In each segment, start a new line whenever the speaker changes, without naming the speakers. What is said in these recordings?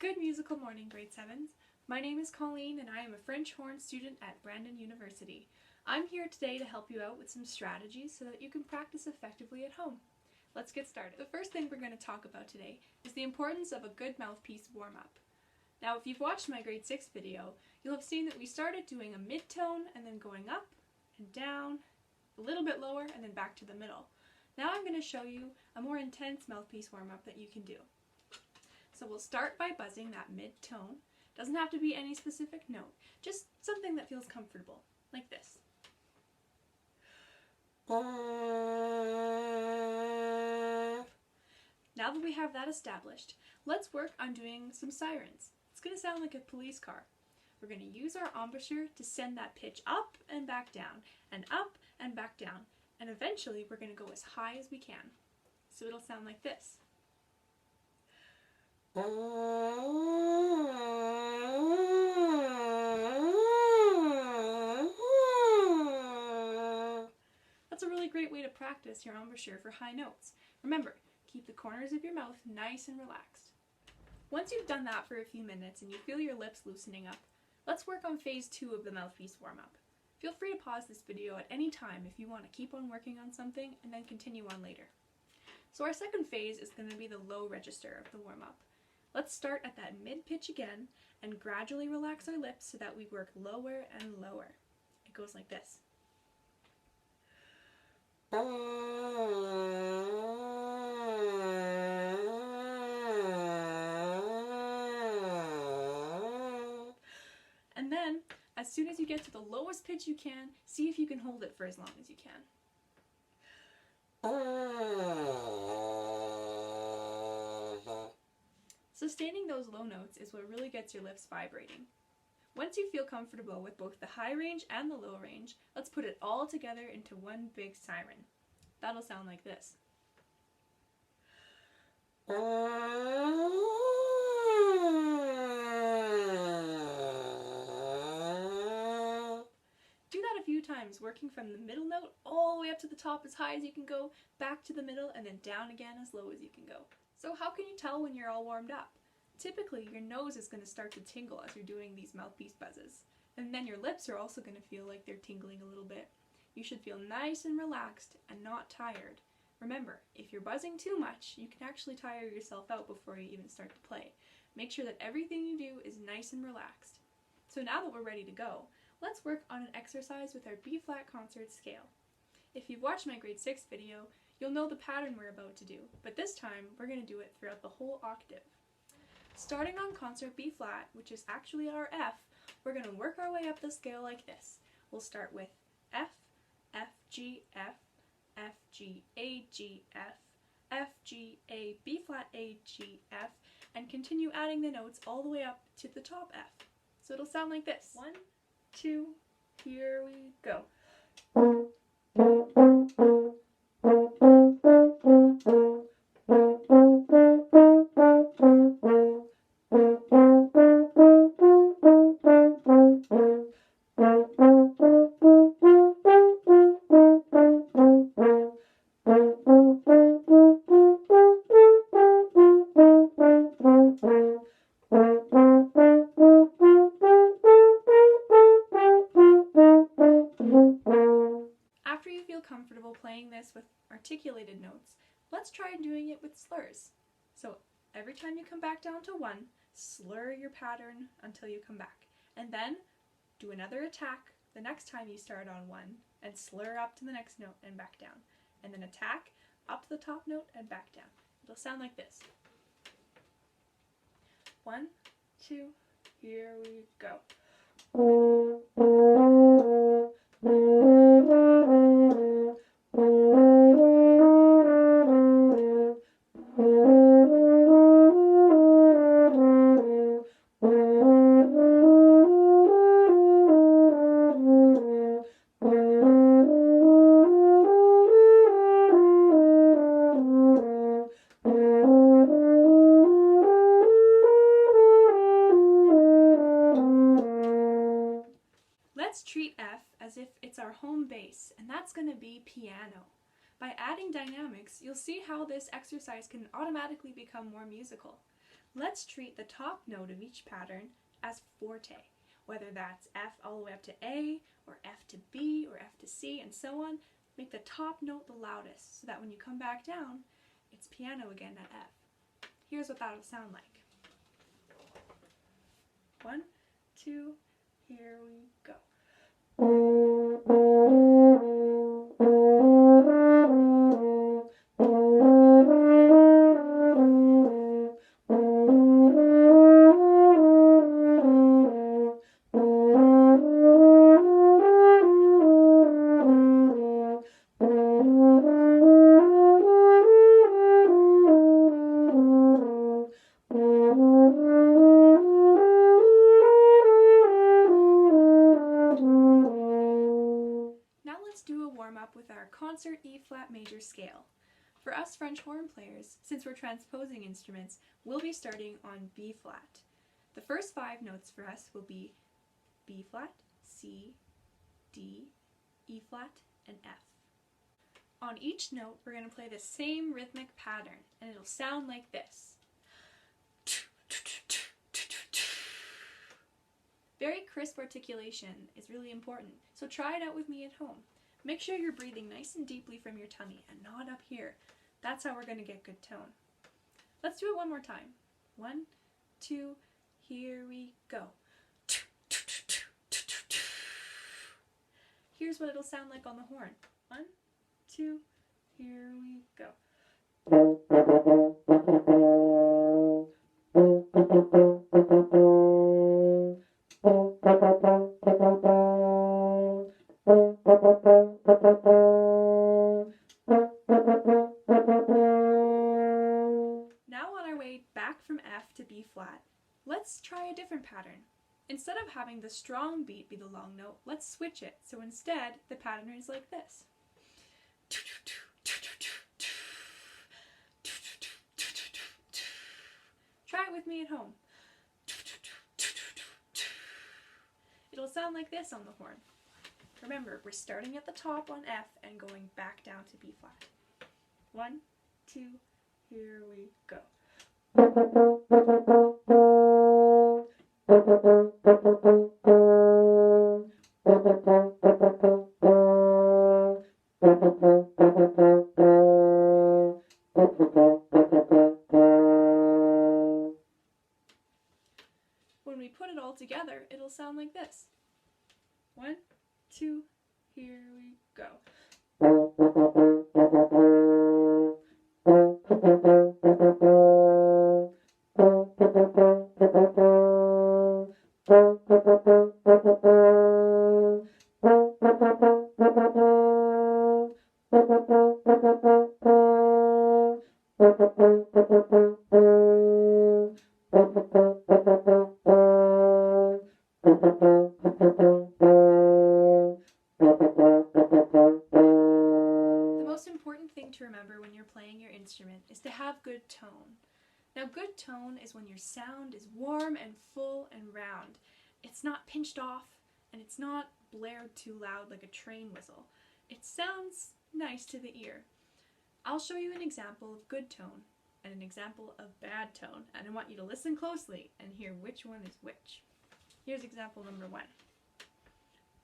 Good musical morning, grade 7s. My name is Colleen and I am a French horn student at Brandon University. I'm here today to help you out with some strategies so that you can practice effectively at home. Let's get started. The first thing we're going to talk about today is the importance of a good mouthpiece warm-up. Now, if you've watched my grade 6 video, you'll have seen that we started doing a mid-tone and then going up and down, a little bit lower, and then back to the middle. Now I'm going to show you a more intense mouthpiece warm-up that you can do. So we'll start by buzzing that mid-tone. Doesn't have to be any specific note, just something that feels comfortable, like this. Now that we have that established, let's work on doing some sirens. It's going to sound like a police car. We're going to use our embouchure to send that pitch up and back down, and up and back down, and eventually we're going to go as high as we can. So it'll sound like this. That's a really great way to practice your embouchure for high notes. Remember, keep the corners of your mouth nice and relaxed. Once you've done that for a few minutes and you feel your lips loosening up, let's work on phase 2 of the mouthpiece warm-up. Feel free to pause this video at any time if you want to keep on working on something and then continue on later. So our second phase is going to be the low register of the warm-up. Let's start at that mid-pitch again and gradually relax our lips so that we work lower and lower. It goes like this. And then, as soon as you get to the lowest pitch you can, see if you can hold it for as long as you can. Sustaining those low notes is what really gets your lips vibrating. Once you feel comfortable with both the high range and the low range, let's put it all together into one big siren. That'll sound like this. Do that a few times, working from the middle note all the way up to the top as high as you can go, back to the middle, and then down again as low as you can go. So how can you tell when you're all warmed up? Typically, your nose is going to start to tingle as you're doing these mouthpiece buzzes. And then your lips are also going to feel like they're tingling a little bit. You should feel nice and relaxed and not tired. Remember, if you're buzzing too much, you can actually tire yourself out before you even start to play. Make sure that everything you do is nice and relaxed. So now that we're ready to go, let's work on an exercise with our B-flat concert scale. If you've watched my grade 6 video, you'll know the pattern we're about to do, but this time we're going to do it throughout the whole octave. Starting on concert B-flat, which is actually our F, we're going to work our way up the scale like this. We'll start with F, F, G, F, F, G, A, G, F, F, G, A, B-flat, A, G, F, and continue adding the notes all the way up to the top F. So it'll sound like this. 1, 2, here we go. After you feel comfortable playing this with articulated notes, let's try doing it with slurs. So every time you come back down to 1, slur your pattern until you come back. And then do another attack the next time you start on 1 and slur up to the next note and back down. And then attack up to the top note and back down. It'll sound like this. 1, 2, here we go. Let's treat F as if it's our home base, and that's going to be piano. By adding dynamics, you'll see how this exercise can automatically become more musical. Let's treat the top note of each pattern as forte, whether that's F all the way up to A, or F to B, or F to C, and so on. Make the top note the loudest so that when you come back down, it's piano again at F. Here's what that'll sound like. 1, 2, here we go. Up with our concert E-flat major scale. For us French horn players, since we're transposing instruments, we'll be starting on B-flat. The first 5 notes for us will be B-flat, C, D, E-flat, and F. On each note, we're going to play the same rhythmic pattern, and it'll sound like this. Very crisp articulation is really important, so try it out with me at home. Make sure you're breathing nice and deeply from your tummy and not up here. That's how we're going to get good tone. Let's do it one more time. 1, 2, here we go. Here's what it'll sound like on the horn. 1, 2, here we go. Now on our way back from F to B flat, let's try a different pattern. Instead of having the strong beat be the long note, let's switch it. So instead, the pattern is like this. Try it with me at home. It'll sound like this on the horn. Remember, we're starting at the top on F and going back down to B flat. 1, 2, here we go. When we put it all together, it'll sound like this. 1, 2, here we go. The most important thing to remember when you're playing your instrument is to have good tone. Now, good tone is when your sound is warm and full and round. It's not pinched off and it's not blared too loud like a train whistle. It sounds nice to the ear. I'll show you an example of good tone and an example of bad tone, and I want you to listen closely and hear which one is which. Here's example number 1.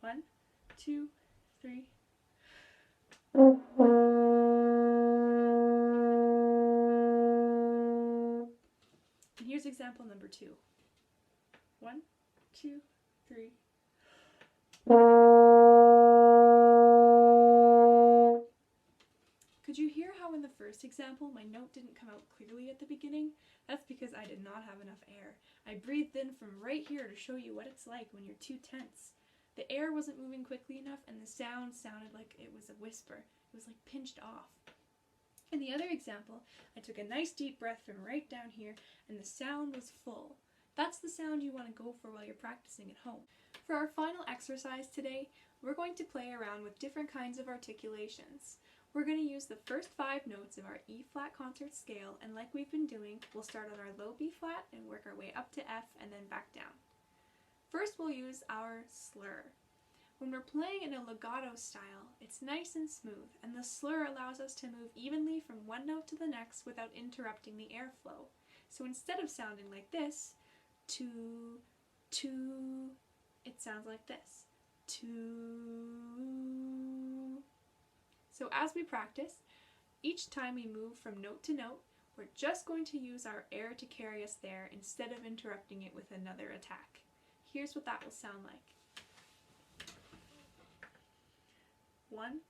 1, 2, 3. And here's example number 2. 1, 2, 3. Could you hear how in the first example my note didn't come out clearly at the beginning? That's because I did not have enough air. I breathed in from right here to show you what it's like when you're too tense. The air wasn't moving quickly enough and the sound sounded like it was a whisper. It was like pinched off. In the other example, I took a nice deep breath from right down here and the sound was full. That's the sound you want to go for while you're practicing at home. For our final exercise today, we're going to play around with different kinds of articulations. We're going to use the first 5 notes of our E-flat concert scale, and like we've been doing, we'll start on our low B-flat and work our way up to F and then back down. First, we'll use our slur. When we're playing in a legato style, it's nice and smooth, and the slur allows us to move evenly from one note to the next without interrupting the airflow. So instead of sounding like this, two, two, it sounds like this, two. So as we practice, each time we move from note to note, we're just going to use our air to carry us there instead of interrupting it with another attack. Here's what that will sound like. 1,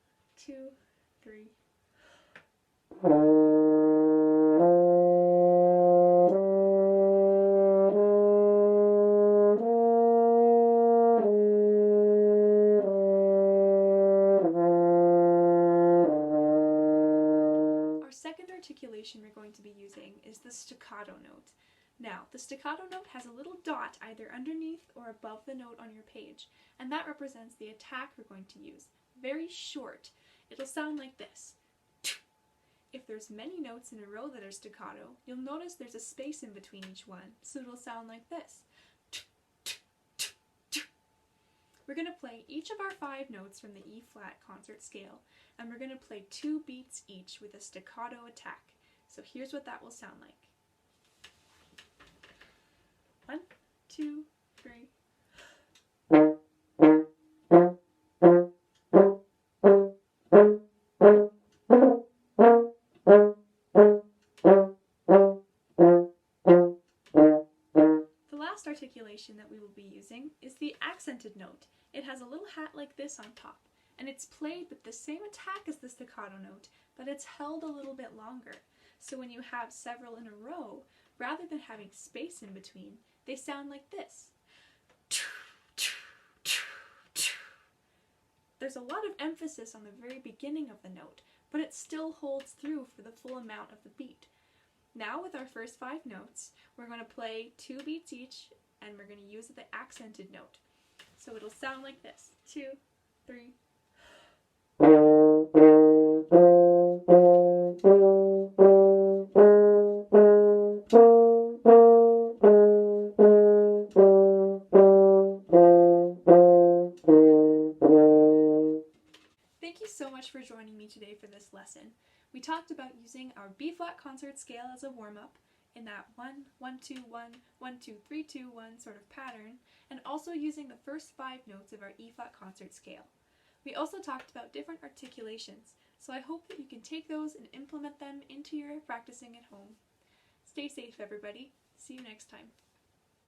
2, 3. Our second articulation we're going to be using is the staccato note. Now, the staccato note has a little dot either underneath or above the note on your page, and that represents the attack we're going to use. Very short. It'll sound like this. If there's many notes in a row that are staccato, you'll notice there's a space in between each one, so it'll sound like this. We're going to play each of our 5 notes from the E-flat concert scale, and we're going to play 2 beats each with a staccato attack. So here's what that will sound like. 1, 2, 3. The last articulation that we will be using is the accented note. It has a little hat like this on top, and it's played with the same attack as the staccato note, but it's held a little bit longer. So when you have several in a row, rather than having space in between, they sound like this. There's a lot of emphasis on the very beginning of the note, but it still holds through for the full amount of the beat. Now with our first 5 notes, we're going to play 2 beats each, and we're going to use the accented note. So it'll sound like this. 2, 3. Thank you so much for joining me today for this lesson. We talked about using our B-flat concert scale as a warm-up in that 1, 1, 2, 1, 1, 2, 3, 2, 1 sort of pattern, and also using the first 5 notes of our E-flat concert scale. We also talked about different articulations, so I hope that you can take those and implement them into your practicing at home. Stay safe, everybody. See you next time.